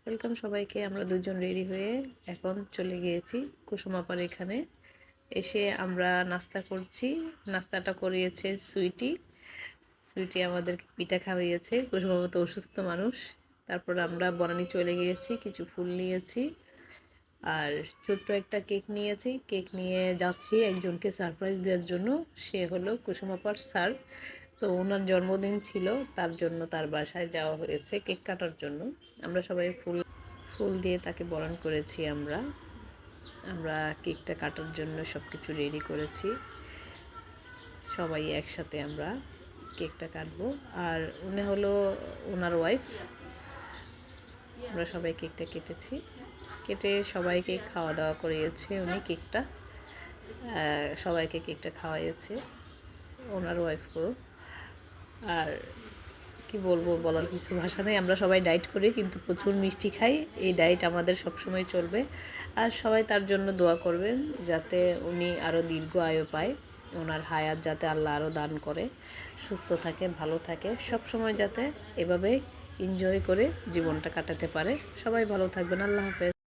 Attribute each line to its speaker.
Speaker 1: Welcome সবাইকে। আমরা দুজন রেডি হয়ে এখন চলে গিয়েছি কুসুম আপার এখানে। এসে আমরা নাস্তা করছি। নাস্তাটা করিয়েছে সুইটি। সুইটি আমাদেরকে পিঠা খাওয়িয়েছে। কুসুম আপা তো অসুস্থ মানুষ। তারপর আমরা বনানী চলে গিয়েছি, কিছু ফুল নিয়েছি আর ছোট্ট একটা কেক নিয়েছি। কেক নিয়ে যাচ্ছি একজনকে সারপ্রাইজ দেওয়ার জন্য। সে হলো কুসুম আপার স্যার। তো ওনার জন্মদিন ছিল, তার জন্য তার বাসায় যাওয়া হয়েছে কেক কাটার জন্য। আমরা সবাই ফুল ফুল দিয়ে তাকে বরণ করেছি। আমরা আমরা কেকটা কাটার জন্য সব কিছু রেডি করেছি। সবাই একসাথে আমরা কেকটা কাটবো। আর উনি হলো ওনার ওয়াইফ। আমরা সবাই কেকটা কেটেছি। কেটে সবাইকে খাওয়া দাওয়া করিয়েছে উনি কেকটা। সবাইকে কেকটা খাওয়াইয়েছে ওনার ওয়াইফকেও। আর কি বলবো, বলার কিছু ভাষা নেই। আমরা সবাই ডায়েট করি কিন্তু প্রচুর মিষ্টি খাই। এই ডায়েট আমাদের সবসময় চলবে। আর সবাই তার জন্য দোয়া করবেন যাতে উনি আরও দীর্ঘ আয়ু পায়, ওনার হায়াত যাতে আল্লাহ আরও দান করে, সুস্থ থাকে, ভালো থাকে, সব সময় যাতে এভাবে এনজয় করে জীবনটা কাটাতে পারে। সবাই ভালো থাকবেন। আল্লাহ হাফেজ।